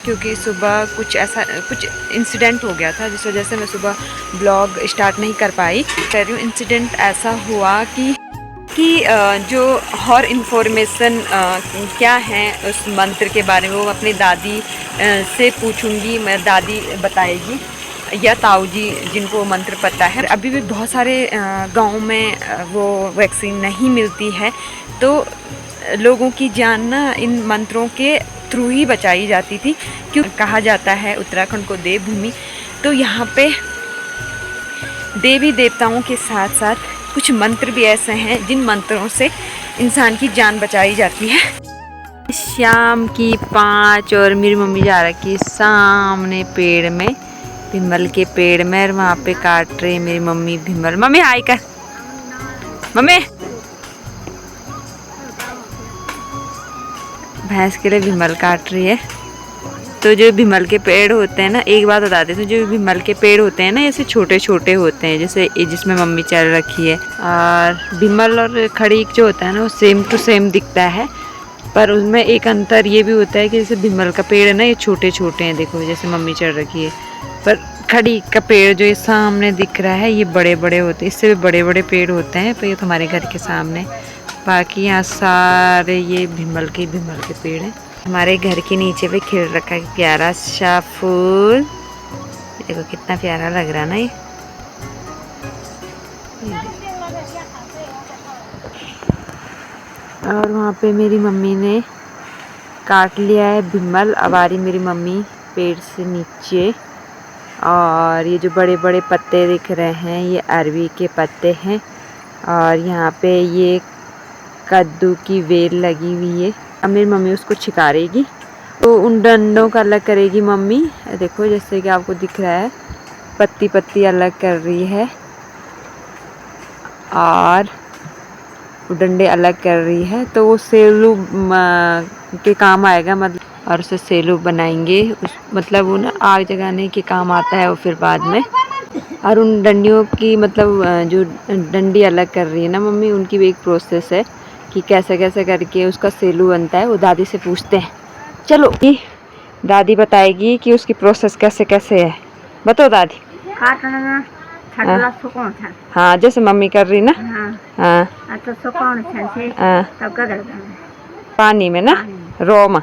क्योंकि सुबह कुछ इंसिडेंट हो गया था, जिस वजह से मैं सुबह ब्लॉग स्टार्ट नहीं कर पाई। कह रही हूँ इंसिडेंट ऐसा हुआ कि जो और इन्फॉर्मेशन क्या है उस मंत्र के बारे में वो अपनी दादी से पूछूंगी। मैं दादी बताएगी या ताऊ जी जिनको मंत्र पता है। अभी भी बहुत सारे गांव में वो वैक्सीन नहीं मिलती है, तो लोगों की जान ना इन मंत्रों के थ्रू ही बचाई जाती थी। क्यों कहा जाता है उत्तराखंड को देवभूमि, तो यहाँ पे देवी देवताओं के साथ साथ कुछ मंत्र भी ऐसे हैं जिन मंत्रों से इंसान की जान बचाई जाती है। शाम की 5 और मेरी मम्मी जा रखी सामने पेड़ में, भीमल के पेड़ में, और वहाँ पे काट रही मेरी मम्मी भीमल। मम्मी हाय कर, मम्मी भैंस के लिए भीमल काट रही है। तो जो भीमल के पेड़ होते हैं ना, एक बात बता देती हूँ, जो भीमल के पेड़ होते हैं ना ऐसे छोटे छोटे होते हैं, जैसे जिसमें मम्मी चल रखी है। और भीमल और खड़ी जो होता है ना वो सेम टू सेम दिखता है, पर उसमें एक अंतर ये भी होता है कि जैसे भीमल का पेड़ है ना ये छोटे छोटे हैं, देखो जैसे मम्मी चढ़ रखी है। पर खड़ी का पेड़ जो ये सामने दिख रहा है ये बड़े बड़े होते हैं, इससे भी बड़े बड़े पेड़ होते हैं। पर ये तो हमारे घर के सामने, बाकी यहाँ सारे ये भीमल के पेड़ हैं। हमारे घर के नीचे पे खिल रखा है प्यारा सा फूल, देखो कितना प्यारा लग रहा है ना ये। और वहाँ पे मेरी मम्मी ने काट लिया है भीमल। अब आ रही मेरी मम्मी पेड़ से नीचे, और ये जो बड़े बड़े पत्ते दिख रहे हैं ये अरवी के पत्ते हैं। और यहाँ पे ये कद्दू की वेल लगी हुई है। अब मेरी मम्मी उसको छिकारेगी, तो उन डंडों का अलग करेगी मम्मी। देखो जैसे कि आपको दिख रहा है पत्ती पत्ती अलग कर रही है और डंडे अलग कर रही है, तो वो सेलू के काम आएगा। मतलब और उसे सेलू बनाएंगे, उस मतलब वो ना आग जगाने के काम आता है वो फिर बाद में। और उन डंडियों की मतलब जो डंडी अलग कर रही है ना मम्मी, उनकी भी एक प्रोसेस है कि कैसे कैसे करके उसका सेलू बनता है। वो दादी से पूछते हैं, चलो दादी बताएगी कि उसकी प्रोसेस कैसे कैसे है। बताओ दादी। हाँ जैसे मम्मी कर रही ना। हाँ पानी में ना, रो में।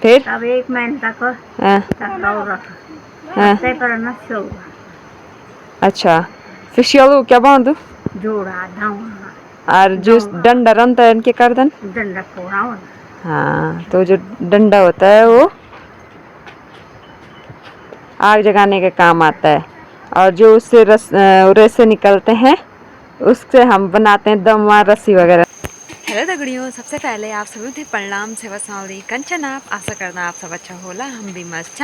फिर तब 1 महीने तक अच्छा फिर शेलू क्या बांध दो जोड़ा और जो डंडा रनता है इनके कर दन डंडा फोड़ा। हाँ तो जो डंडा होता है वो आग जगाने के काम आता है, और जो उससे रेसे निकलते हैं उससे हम बनाते हैं दमा रस्सी वगैरह। हेलो दगड़ियों, सबसे पहले आप सभी थे प्रणाम सेवा सावरी कंचन। आप आशा करना आप सब अच्छा होला, हम भी मस्त।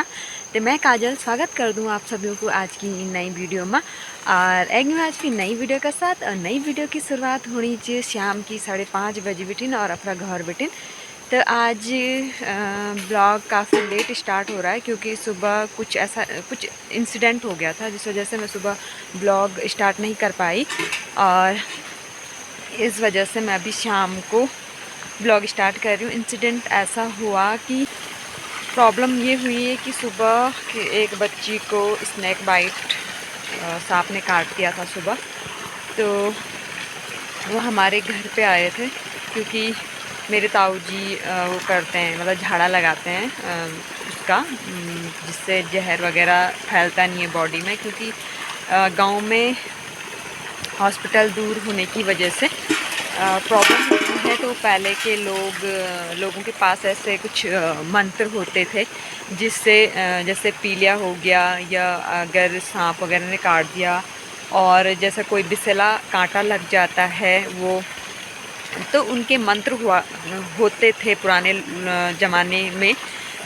तो मैं काजल स्वागत कर दूं आप सभी को आज की नई वीडियो में। और एक में आज की नई वीडियो के साथ, और नई वीडियो की शुरुआत होनी चाहिए शाम की 5:30 बजे बिटिन और अपना घर बिटिन। तो आज ब्लॉग काफ़ी लेट स्टार्ट हो रहा है, क्योंकि सुबह कुछ इंसिडेंट हो गया था, जिस वजह से मैं सुबह ब्लॉग स्टार्ट नहीं कर पाई। और इस वजह से मैं अभी शाम को ब्लॉग स्टार्ट कर रही हूँ। इंसिडेंट ऐसा हुआ कि प्रॉब्लम ये हुई है कि सुबह एक बच्ची को स्नैक बाइट सांप ने काट दिया था सुबह। तो वो हमारे घर पे आए थे, क्योंकि मेरे ताऊ जी वो करते हैं, मतलब झाड़ा लगाते हैं उसका, जिससे जहर वगैरह फैलता नहीं है बॉडी में। क्योंकि गांव में हॉस्पिटल दूर होने की वजह से प्रॉब्लम होती है। तो पहले के लोगों के पास ऐसे कुछ मंत्र होते थे, जिससे जैसे पीलिया हो गया, या अगर सांप वगैरह ने काट दिया, और जैसा कोई बिसेला कांटा लग जाता है वो, तो उनके मंत्र होते थे पुराने ज़माने में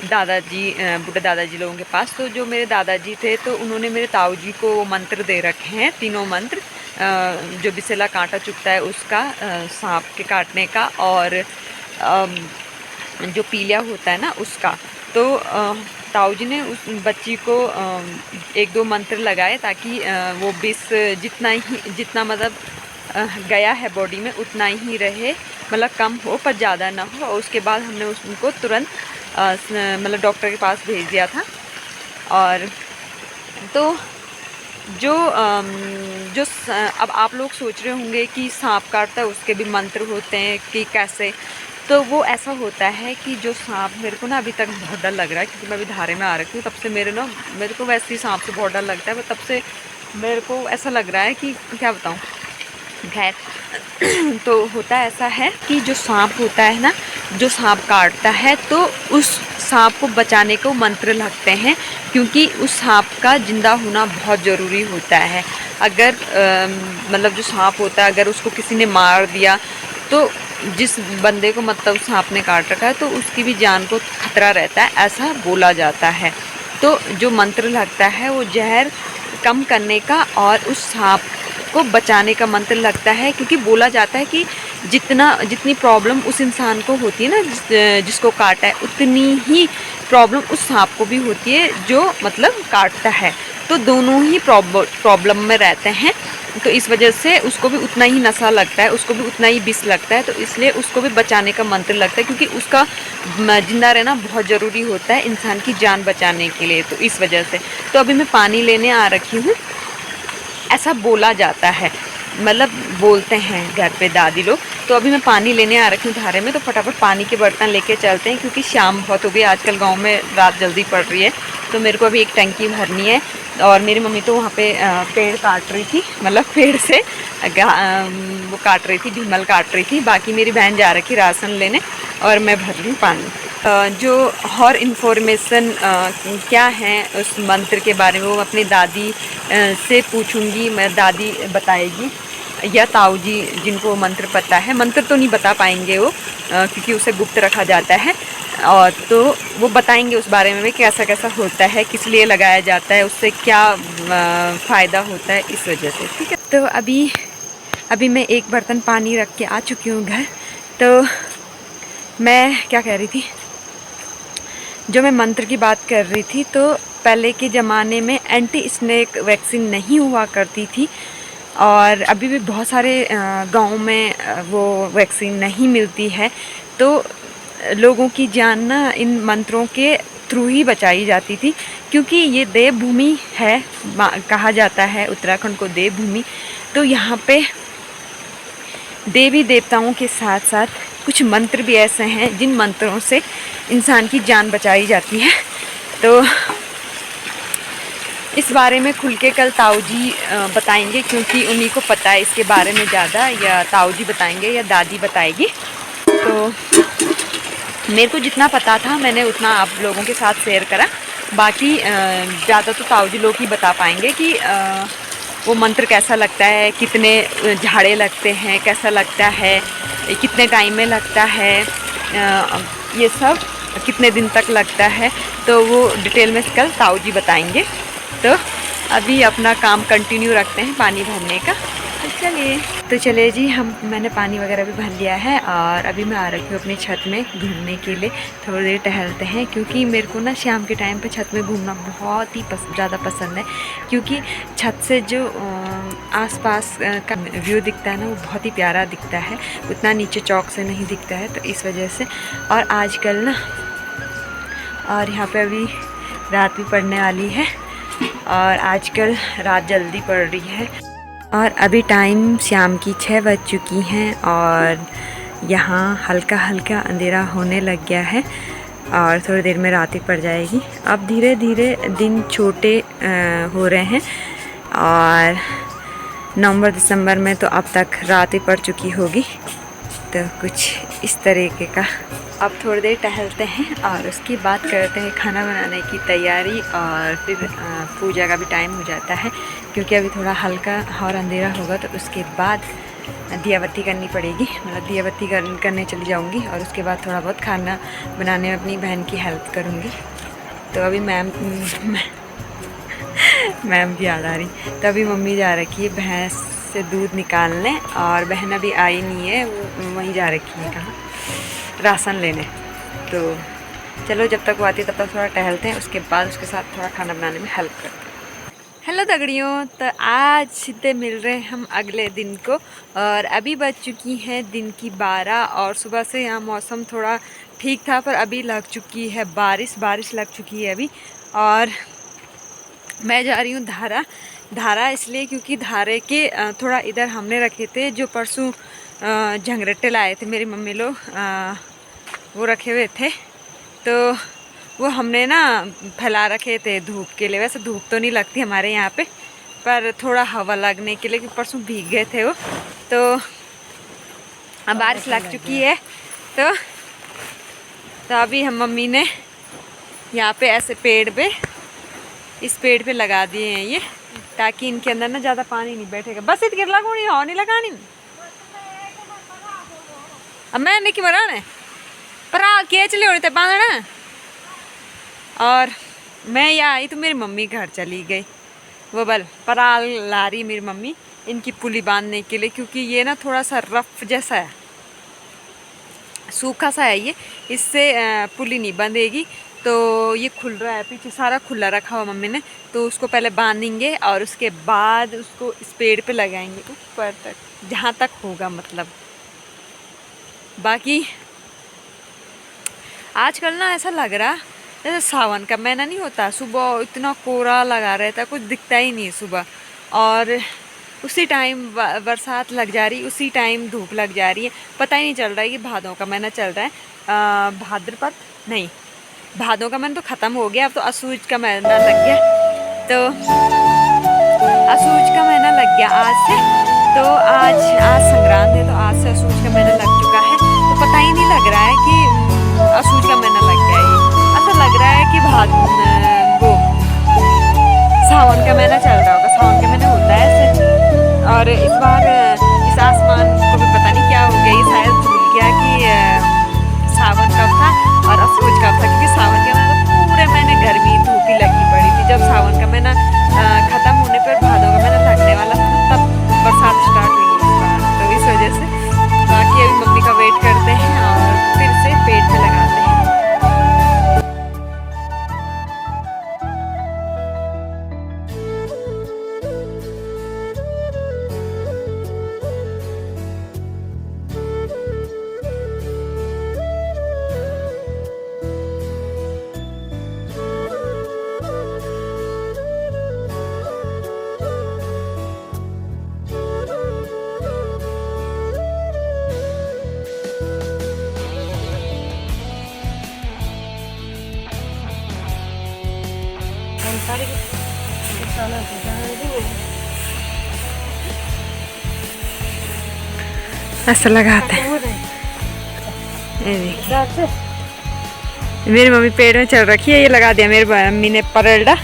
दादाजी, बूढ़े दादाजी लोगों के पास। तो जो मेरे दादाजी थे तो उन्होंने मेरे ताऊ जी को मंत्र दे रखे हैं, तीनों मंत्र, जो बिसेला कांटा चुभता है उसका, सांप के काटने का, और जो पीलिया होता है ना उसका। तो ताऊ जी ने उस बच्ची को 1-2 मंत्र लगाए, ताकि वो विष जितना मतलब गया है बॉडी में उतना ही रहे, मतलब कम हो पर ज़्यादा ना हो। और उसके बाद हमने उनको तुरंत मतलब डॉक्टर के पास भेज दिया था। और तो जो अब आप लोग सोच रहे होंगे कि सांप काटता है उसके भी मंत्र होते हैं कि कैसे। तो वो ऐसा होता है कि जो सांप, मेरे को ना अभी तक बहुत डर लग रहा है क्योंकि मैं अभी धारे में आ रखी हूँ, तब से मेरे को वैसे ही सांप से बहुत डर लगता है। वो तब से मेरे को ऐसा लग रहा है कि क्या बताऊँ। खैर तो होता ऐसा है कि जो सांप होता है ना, जो सांप काटता है तो उस सांप को बचाने को मंत्र लगते हैं, क्योंकि उस सांप का जिंदा होना बहुत ज़रूरी होता है। अगर मतलब जो सांप होता है, अगर उसको किसी ने मार दिया तो जिस बंदे को मतलब सांप ने काट रखा है तो उसकी भी जान को खतरा रहता है, ऐसा बोला जाता है। तो जो मंत्र लगता है वो जहर कम करने का और उस सांप को बचाने का मंत्र लगता है, क्योंकि बोला जाता है कि जितनी प्रॉब्लम उस इंसान को होती है ना, जिसको काटा है, उतनी ही प्रॉब्लम उस सांप को भी होती है जो मतलब काटता है। तो दोनों ही प्रॉब्लम में रहते हैं, तो इस वजह से उसको भी उतना ही नशा लगता है, उसको भी उतना ही विष लगता है। तो इसलिए उसको भी बचाने का मंत्र लगता है, क्योंकि उसका जिंदा रहना बहुत ज़रूरी होता है इंसान की जान बचाने के लिए। तो इस वजह से तो अभी मैं पानी लेने आ रखी हूँ, ऐसा बोला जाता है, मतलब बोलते हैं घर पे दादी लोग। तो अभी मैं पानी लेने आ रखी हूँ धारे में, तो फटाफट पानी के बर्तन लेके चलते हैं, क्योंकि शाम बहुत हो गई, आजकल गांव में रात जल्दी पड़ रही है। तो मेरे को अभी एक टंकी भरनी है। और मेरी मम्मी तो वहाँ पे पेड़ काट रही थी, मतलब पेड़ से वो काट रही थी, भीमल काट रही थी। बाकी मेरी बहन जा रखी राशन लेने और मैं भर रही हूँ पानी। जो और इन्फॉर्मेशन क्या है उस मंत्र के बारे में वो अपनी दादी से पूछूंगी, मैं दादी बताएगी, या ताऊ जी जिनको मंत्र पता है। मंत्र तो नहीं बता पाएंगे वो, क्योंकि उसे गुप्त रखा जाता है। और तो वो बताएंगे उस बारे में कैसा कैसा होता है, किस लिए लगाया जाता है, उससे क्या फ़ायदा होता है, इस वजह से। ठीक है, तो अभी मैं एक बर्तन पानी रख के आ चुकी हूँ घर। तो मैं क्या कह रही थी, जो मैं मंत्र की बात कर रही थी, तो पहले के ज़माने में एंटी स्नेक वैक्सीन नहीं हुआ करती थी, और अभी भी बहुत सारे गांव में वो वैक्सीन नहीं मिलती है। तो लोगों की जान ना इन मंत्रों के थ्रू ही बचाई जाती थी, क्योंकि ये देवभूमि है, कहा जाता है उत्तराखंड को देवभूमि। तो यहाँ पे देवी देवताओं के साथ साथ कुछ मंत्र भी ऐसे हैं जिन मंत्रों से इंसान की जान बचाई जाती है। तो इस बारे में खुल के कल ताऊ जी बताएंगे, क्योंकि उन्हीं को पता है इसके बारे में ज़्यादा, या ताऊ जी बताएंगे या दादी बताएगी। तो मेरे को जितना पता था मैंने उतना आप लोगों के साथ शेयर करा। बाकी ज़्यादा तो ताऊ जी लोग ही बता पाएंगे कि वो मंत्र कैसा लगता है, कितने झाड़े लगते हैं, कैसा लगता है, कितने टाइम में लगता है, ये सब कितने दिन तक लगता है। तो वो डिटेल में कल ताऊ जी बताएंगे। तो अभी अपना काम कंटिन्यू रखते हैं पानी भरने का। तो चलिए जी, मैंने पानी वगैरह भी भर लिया है और अभी मैं आ रखी हूँ अपनी छत में घूमने के लिए। थोड़ी देर टहलते हैं, क्योंकि मेरे को ना शाम के टाइम पे छत में घूमना बहुत ही ज़्यादा पसंद है, क्योंकि छत से जो आसपास का व्यू दिखता है ना वो बहुत ही प्यारा दिखता है, उतना नीचे चौक से नहीं दिखता है। तो इस वजह से, और आजकल ना, और यहाँ पे अभी रात भी पड़ने वाली है, और आजकल रात जल्दी पड़ रही है, और अभी टाइम शाम की 6 बज चुकी हैं, और यहाँ हल्का हल्का अंधेरा होने लग गया है, और थोड़ी देर में रात ही पड़ जाएगी। अब धीरे धीरे दिन छोटे हो रहे हैं, और नवंबर दिसंबर में तो अब तक रात ही पड़ चुकी होगी। तो कुछ इस तरीके का। अब थोड़ी देर टहलते हैं और उसके बाद करते हैं खाना बनाने की तैयारी, और फिर पूजा का भी टाइम हो जाता है, क्योंकि अभी थोड़ा हल्का और अंधेरा होगा तो उसके बाद दिया बत्ती करनी पड़ेगी, मतलब दिया बत्ती करने चली जाऊंगी, और उसके बाद थोड़ा बहुत खाना बनाने में अपनी बहन की हेल्प करूंगी। तो अभी मैम की याद आ रही। तो अभी मम्मी जा रखी है भैंस से दूध निकालने, और बहन अभी आई नहीं है, वो वहीं जा रखी है कहाँ, राशन लेने। तो चलो जब तक वो आती है तब तक थोड़ा टहलते हैं, उसके बाद उसके साथ थोड़ा खाना बनाने में हेल्प करते हैं। हेलो दगड़ियों, तो आज सीधे मिल रहे हैं हम अगले दिन को, और अभी बज चुकी हैं दिन की 12, और सुबह से यहाँ मौसम थोड़ा ठीक था, पर अभी लग चुकी है बारिश, बारिश लग चुकी है अभी। और मैं जा रही हूँ धारा। धारा इसलिए क्योंकि धारे के थोड़ा इधर हमने रखे थे जो परसों झंगरटे लाए थे मेरी मम्मी लोग, वो रखे हुए थे, तो वो हमने ना फैला रखे थे धूप के लिए। वैसे धूप तो नहीं लगती हमारे यहाँ पे, पर थोड़ा हवा लगने के लिए, क्योंकि परसों भीग गए थे वो। तो अब बारिश लग चुकी है, तो अभी हम मम्मी ने यहाँ पे ऐसे पेड़ पे, इस पेड़ पे लगा दिए हैं ये, ताकि इनके अंदर ना ज़्यादा पानी नहीं बैठेगा। बस इत गिरला को नहीं लगानी। अब मैं निकी मरा ने पर के चले होने थे बांधना। और मैं यहाँ आई तो मेरी मम्मी घर चली गई, वो बल पराल ला रही मेरी मम्मी इनकी पुली बांधने के लिए, क्योंकि ये ना थोड़ा सा रफ जैसा है, सूखा सा है ये, इससे पुली नहीं बंधेगी। तो ये खुल रहा है, पीछे सारा खुला रखा हुआ मम्मी ने, तो उसको पहले बांधेंगे और उसके बाद उसको इस पेड़ पे लगाएंगे ऊपर तक, जहाँ तक होगा मतलब। बाकी आजकल ना ऐसा लग रहा जैसे सावन का महीना नहीं होता, सुबह इतना कोहरा लगा रहता है, कुछ दिखता ही नहीं सुबह, और उसी टाइम बरसात लग जा रही, उसी टाइम धूप लग जा रही है। पता ही नहीं चल रहा है कि भादों का महीना चल रहा है। भाद्रपद नहीं, भादों का महीना तो ख़त्म हो गया, अब तो असूज का महीना लग गया। तो असूज का महीना लग गया आज से, तो आज संक्रांत है, तो आज से असूज का महीना लग चुका है। तो पता ही नहीं लग रहा है कि असूज का महीना लग गया है, ऐसा लग रहा है कि वो सावन का महीना चल रहा होगा। सावन का महीना होता है ऐसे। और इस बार इस आसमान को भी पता नहीं क्या हो गया, ये शायद भूल गया कि सावन कब था और असूज कब था, क्योंकि सावन के महीना तो पूरे महीने गर्मी धूप ही लगी पड़ी थी। जब सावन का महीना ख़त्म होने पर भादों का महीना लगने वाला था, तब बरसात स्टार्ट हुई इस बार, तो इस वजह से। बाकी अभी मम्मी का वेट करते हैं और फिर से पेड़ पे लगाते हैं। ऐसा लगाते हैं। ये देखिए मेरी मम्मी पेड़ में चढ़ रखी है, ये लगा दिया मेरी मम्मी ने परल्डा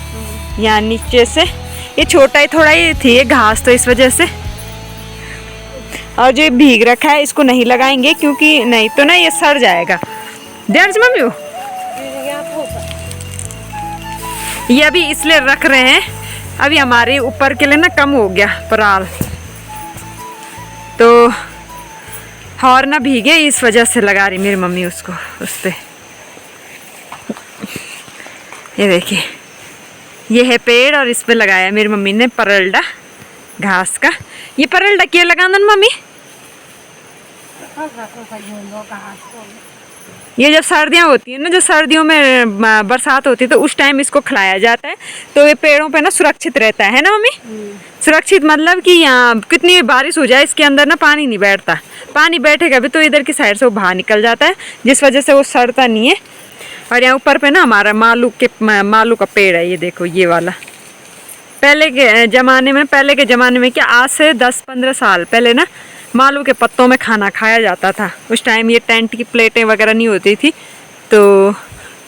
यहाँ नीचे से। ये छोटा ही थोड़ा ही थी ये घास, तो इस वजह से। और जो ये भीग रखा है इसको नहीं लगाएंगे, क्योंकि नहीं तो ना ये सड़ जाएगा। ध्यान से मम्मी, ये अभी इसलिए रख रहे हैं, अभी हमारे ऊपर के लिए ना कम हो गया पराल, तो और ना भीगे, इस वजह से लगा रही मेरी मम्मी उसको उस पे। ये देखिए ये है पेड़ और इस पे लगाया मेरी मम्मी ने परल्डा घास का। ये परल्डा क्यों लगाना मम्मी? ये जब सर्दियाँ होती हैं ना, जो सर्दियों में बरसात होती है, तो उस टाइम इसको खिलाया जाता है, तो ये पेड़ों पे ना सुरक्षित रहता है ना मम्मी? सुरक्षित मतलब कि यहाँ कितनी भी बारिश हो जाए इसके अंदर ना पानी नहीं बैठता, पानी बैठेगा भी तो इधर की साइड से वो बाहर निकल जाता है, जिस वजह से वो सड़ता नहीं है। और यहाँ ऊपर पे ना हमारा मालू का पेड़ है, ये देखो ये वाला। पहले के ज़माने में क्या, आज से 10-15 साल पहले ना मालू के पत्तों में खाना खाया जाता था। उस टाइम ये टेंट की प्लेटें वगैरह नहीं होती थी, तो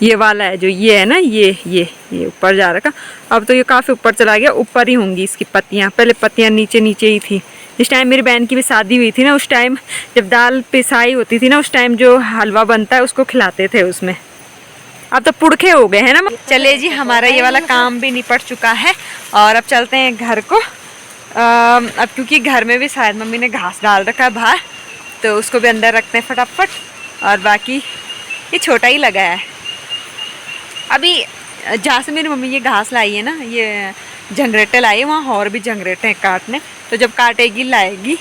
ये वाला है जो ये है ना, ये ऊपर जा रखा। अब तो ये काफ़ी ऊपर चला गया, ऊपर ही होंगी इसकी पत्तियाँ, पहले पत्तियाँ नीचे नीचे ही थी। जिस टाइम मेरी बहन की भी शादी हुई थी ना, उस टाइम जब दाल पिसाई होती थी ना, उस टाइम जो हलवा बनता है उसको खिलाते थे उसमें। अब तो पुड़खे हो गए हैं ना। चले जी, हमारा ये वाला काम भी निपट चुका है और अब चलते हैं घर को। अब क्योंकि घर में भी शायद मम्मी ने घास डाल रखा है बाहर, तो उसको भी अंदर रखते हैं फटाफट। और बाकी ये छोटा ही लगा है। अभी जहाँ से मेरी मम्मी ये घास लाई है ना, ये झंगरेटे लाई है, वहाँ और भी झंगरेटे हैं काटने, तो जब काटेगी लाएगी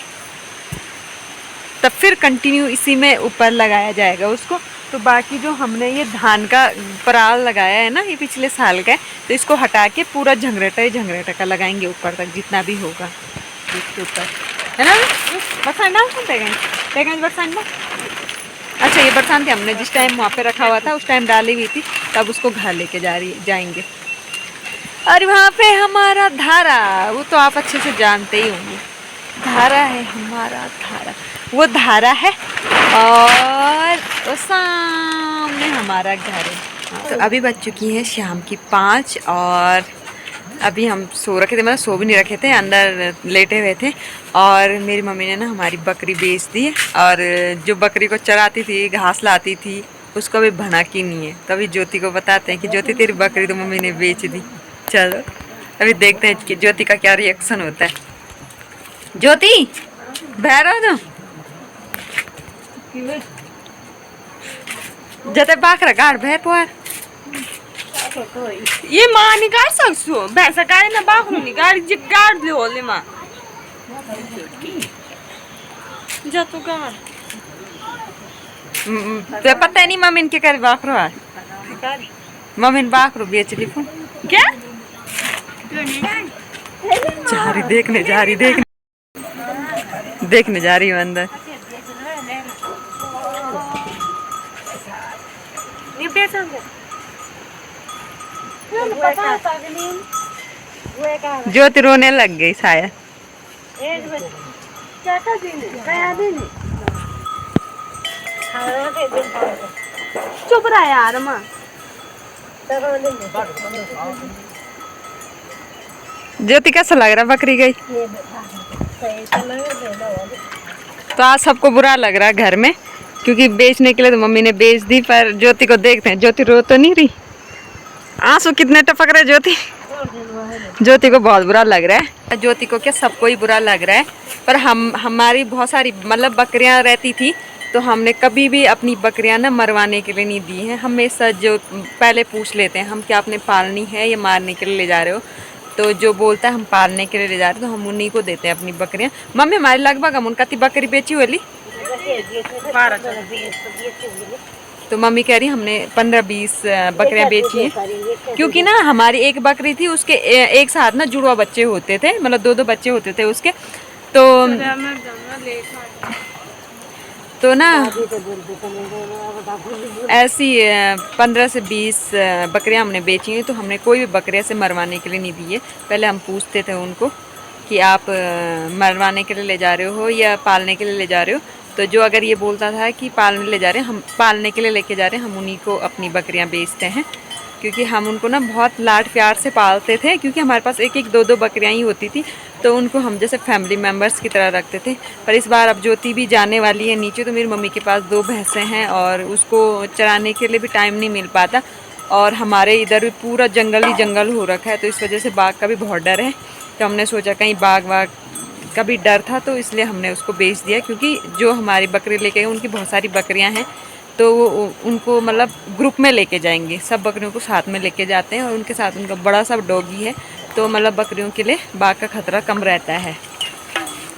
तब फिर कंटिन्यू इसी में ऊपर लगाया जाएगा उसको। तो बाकी जो हमने ये धान का पराल लगाया है ना, ये पिछले साल का है, तो इसको हटा के पूरा झंगरेटा ही झंगरेटा का लगाएंगे ऊपर तक जितना भी होगा इसके ऊपर, है ना। बरसाना बैगन बरसाना। अच्छा ये बरसाती हमने जिस टाइम वहाँ पे रखा हुआ था उस टाइम डाली हुई थी, तब उसको घर लेके जाएंगे। और वहाँ पे हमारा धारा, वो तो आप अच्छे से जानते ही होंगे, धारा है हमारा धारा, वो धारा है और वो सामने हमारा घर है। तो अभी बज चुकी हैं शाम की 5 और अभी हम सो रखे थे, मतलब सो भी नहीं रखे थे, अंदर लेटे हुए थे। और मेरी मम्मी ने ना हमारी बकरी बेच दी है, और जो बकरी को चराती थी, घास लाती थी, उसको अभी भनक ही नहीं है। तो अभी ज्योति को बताते हैं कि ज्योति तेरी बकरी तो मम्मी ने बेच दी। चलो अभी देखते हैं कि ज्योति का क्या रिएक्शन होता है। ज्योति बहरा दो जते बाखरा गाड़ भै पुआर ये माँ निकाल सक्छु भैंसा गाड़ी ना बाखरू नि गाड़ी जे गाड़ दे होले माँ जा तो गाड़ तो पता नहीं मम्मी इनके करे बाखरो है, मम्मी ने बाखरो बेच ली फोन क्या जा रही देखने जा रही हूँ अंदर। ये बेचो ज्योति रोने लग गई शायद। चुप रहा यार माँ। ज्योति कैसा लग रहा बकरी गई? तो आज सबको बुरा लग रहा है घर में, क्योंकि बेचने के लिए तो मम्मी ने बेच दी, पर ज्योति को देखते हैं। ज्योति रो तो नहीं रही? आंसू कितने टपक रहे ज्योति? ज्योति को बहुत बुरा लग रहा है। ज्योति को क्या, सबको ही बुरा लग रहा है। पर हमारी बहुत सारी मतलब बकरियां रहती थी, तो हमने कभी भी अपनी बकरियां ना मरवाने के लिए नहीं दी हैं। हमेशा जो पहले पूछ लेते हैं हम क्या आपने पालनी है या मारने के लिए ले जा रहे हो, तो जो बोलता है हम पालने के लिए ले जा रहे हैं तो हम उन्हीं को देते हैं अपनी बकरियां। मम्मी हमारी लगभग हम उनका बकरी बेची हुई, तो मम्मी कह रही हमने 15-20 बकरियां बेची हैं, क्योंकि ना हमारी एक बकरी थी, उसके एक साथ ना जुड़वा बच्चे होते थे, मतलब 2-2 बच्चे होते थे उसके। तो ना ऐसी 15 से 20 बकरियां हमने बेची हैं। तो हमने कोई भी बकरियां से मरवाने के लिए नहीं दी है। पहले हम पूछते थे उनको कि आप मरवाने के लिए ले जा रहे हो या पालने के लिए ले जा रहे हो, तो जो अगर ये बोलता था कि पालने ले जा रहे हैं, हम पालने के लिए लेके जा रहे हैं, हम उन्हीं को अपनी बकरियां बेचते हैं। क्योंकि हम उनको ना बहुत लाड प्यार से पालते थे, क्योंकि हमारे पास 1-1, 2-2 बकरियां ही होती थी, तो उनको हम जैसे फैमिली मेम्बर्स की तरह रखते थे। पर इस बार अब ज्योति भी जाने वाली है नीचे, तो मेरी मम्मी के पास 2 भैंसें हैं और उसको चराने के लिए भी टाइम नहीं मिल पाता। और हमारे इधर भी पूरा जंगल ही जंगल हो रखा है, तो इस वजह से बाघ का भी बहुत डर है। तो हमने सोचा कहीं बाघ का भी डर था, तो इसलिए हमने उसको बेच दिया। क्योंकि जो हमारी बकरी लेके गए उनकी बहुत सारी बकरियां हैं, तो वो उनको मतलब ग्रुप में लेके जाएंगे, सब बकरियों को साथ में लेके जाते हैं, और उनके साथ उनका बड़ा सा डॉगी है, तो मतलब बकरियों के लिए बाघ का खतरा कम रहता है।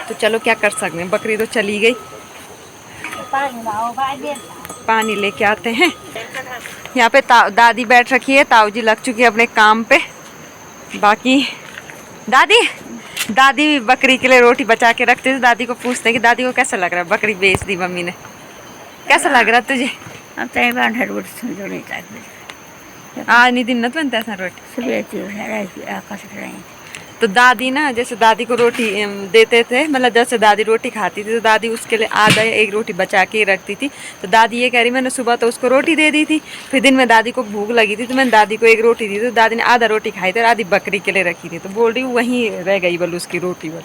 तो चलो क्या कर सकते हैं, बकरी तो चली गई, पानी लेके आते हैं। यहाँ पे दादी बैठ रखी है, ताऊ जी लग चुकी है अपने काम पे। बाकी दादी बकरी के लिए रोटी बचा के रखते थे। दादी को पूछते हैं कि दादी को कैसा लग रहा है, बकरी बेच दी मम्मी ने, कैसा लग रहा तुझे? अब तय बांधर रोटी संजोनी चाहिए आज नहीं दिन न बनता ऐसा रोटी सुबह आकाश रही। तो दादी ना, जैसे दादी को रोटी देते थे, मतलब जैसे दादी रोटी खाती थी तो दादी उसके लिए आधा 1 रोटी बचा के ही रखती थी। तो दादी ये कह रही मैंने सुबह तो उसको रोटी दे दी थी, फिर दिन में दादी को भूख लगी थी तो मैंने दादी को 1 रोटी दी, तो दादी ने आधा रोटी खाई थी और आधी बकरी के लिए रखी थी। तो बोल रही वहीं रह गई बोल उसकी रोटी, बोल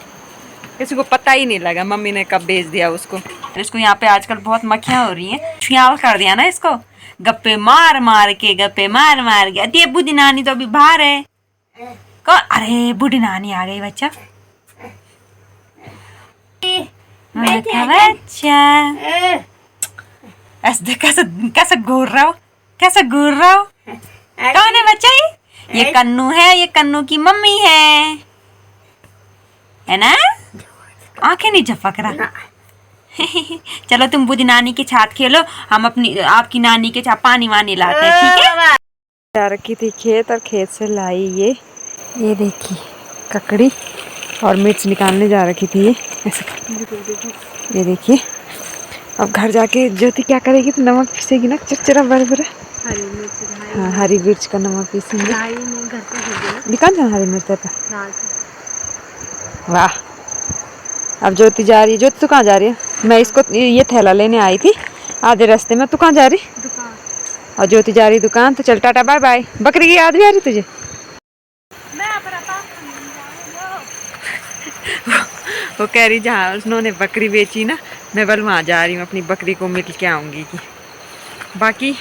किसी को पता ही नहीं लगा मम्मी ने कब बेच दिया उसको। इसको यहाँ पे आजकल बहुत मक्खियाँ हो रही हैं, ख्याल कर दिया ना इसको, गप्पे मार मार के अरे बूढ़ी नानी तो अभी बाहर है। अरे बूढ़ी नानी आ गई बच्चा, बच्चा ऐसे कैसे घूर रहा हो, कौन है बच्चा? ये कन्नू है, ये कन्नू की मम्मी है ना? आंखें नहीं झपक रहा चलो तुम बुद्धि नानी के साथ खेलो, हम अपनी आपकी नानी के साथ पानी वानी लाते हैं, ठीक है। जा रखी थी खेत और खेत से लाई ये देखिए ककड़ी और मिर्च निकालने जा रखी थी ये ऐसे। ये देखिए अब घर जाके ज्योति क्या करेगी, तो नमक पीसेगी ना चरचरा बड़े बड़े। हाँ हरी मिर्च का नमक पीसेंगे। निकाल जाना हरी मिर्च पर। वाह अब ज्योति जा रही है। ज्योति तू कहाँ जा रही है? मैं इसको ये थैला लेने आई थी आधे रास्ते में। तू कहाँ जा रही? दुकान। और ज्योति जा रही दुकान। तो चल टाटा बाय बाय। बकरी की याद भी आ रही तुझे? वो कह रही जहाँ उन्होंने बकरी बेची ना, मैं बल वहाँ जा रही हूँ अपनी बकरी को मिल के आऊँगी की। बाकी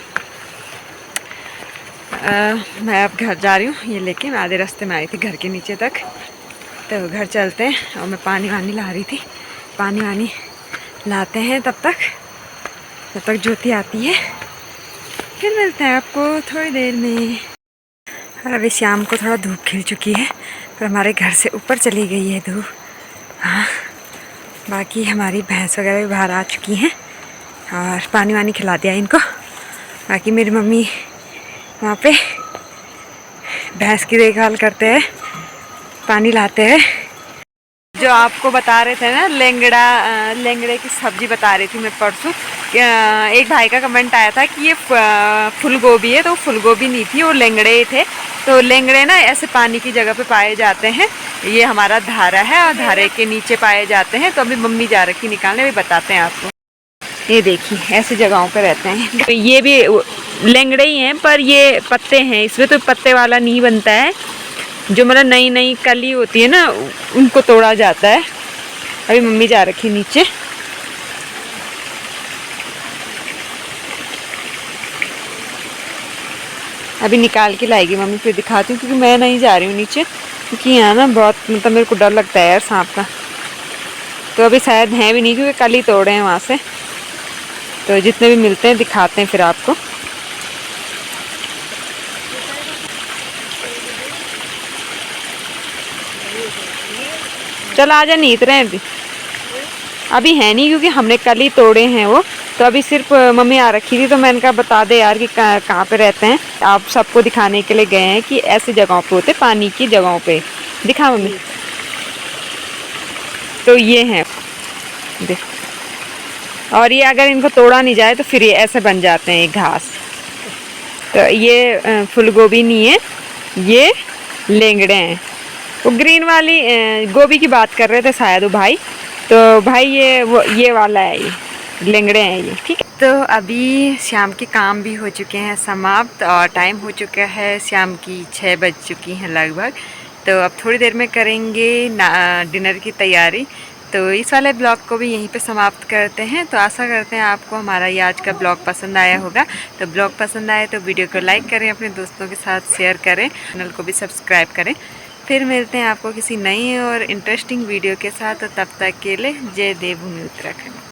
मैं अब घर जा रही हूँ ये लेके। मैं आधे रास्ते में आई थी घर के नीचे तक, तो घर चलते हैं। और मैं पानी वानी ला रही थी, पानी वानी लाते हैं तब तक ज्योति आती है। फिर मिलते हैं आपको थोड़ी देर में। और अभी शाम को थोड़ा धूप खिल चुकी है, पर हमारे घर से ऊपर चली गई है धूप। हाँ बाकी हमारी भैंस वगैरह भी बाहर आ चुकी हैं और पानी वानी खिला दिया इनको। बाकी मेरी मम्मी वहाँ पे भैंस की देखभाल करते हैं, पानी लाते हैं। जो आपको बता रहे थे ना लेंगड़े की सब्जी बता रही थी मैं परसों। एक भाई का कमेंट आया था कि ये फूल गोभी है, तो फूल गोभी नहीं थी, वो लेंगड़े ही थे। तो लेंगड़े ना ऐसे पानी की जगह पे पाए जाते हैं। ये हमारा धारा है और धारे के नीचे पाए जाते हैं। तो अभी मम्मी जा रखी निकालने, भी बताते हैं आपको। ये देखिए ऐसी जगहों पे रहते हैं। ये भी लेंगड़े ही हैं, पर ये पत्ते हैं, इसमें तो पत्ते वाला नहीं बनता है। जो मतलब नई नई कली होती है ना, उनको तोड़ा जाता है। अभी मम्मी जा रखी नीचे। अभी निकाल के लाएगी मम्मी, फिर दिखाती हूँ। क्योंकि मैं नहीं जा रही हूँ नीचे, क्योंकि यहाँ ना बहुत मतलब मेरे को डर लगता है यार सांप का। तो अभी शायद हैं भी नहीं, क्योंकि कल ही तोड़े हैं वहाँ से। तो जितने भी मिलते हैं दिखाते हैं फिर आपको। चल आजा, नीत रहे अभी है नहीं, क्योंकि हमने कल ही तोड़े हैं वो। तो अभी सिर्फ मम्मी आ रखी थी, तो मैंने कहा बता दे यार कि कहाँ पे रहते हैं। आप सबको दिखाने के लिए गए हैं कि ऐसी जगहों पे होते, पानी की जगहों पे। दिखा मम्मी। तो ये हैं देख। और ये अगर इनको तोड़ा नहीं जाए तो फिर ये ऐसे बन जाते हैं घास। तो ये फूल गोभी नहीं है, ये लेंगड़े हैं। वो ग्रीन वाली गोभी की बात कर रहे थे शायद वो भाई। तो भाई ये वाला है, ये लेंगड़े हैं ये, ठीक है। तो अभी शाम के काम भी हो चुके हैं समाप्त और टाइम हो चुका है शाम की 6 बज चुकी हैं लगभग। तो अब थोड़ी देर में करेंगे डिनर की तैयारी। तो इस वाले ब्लॉग को भी यहीं पे समाप्त करते हैं। तो आशा करते हैं आपको हमारा ये आज का ब्लॉग पसंद आया होगा। तो ब्लॉग पसंद आए तो वीडियो को लाइक करें, अपने दोस्तों के साथ शेयर करें, चैनल को भी सब्सक्राइब करें। फिर मिलते हैं आपको किसी नई और इंटरेस्टिंग वीडियो के साथ। तो तब तक के लिए जय देवभूमि उत्तराखंड।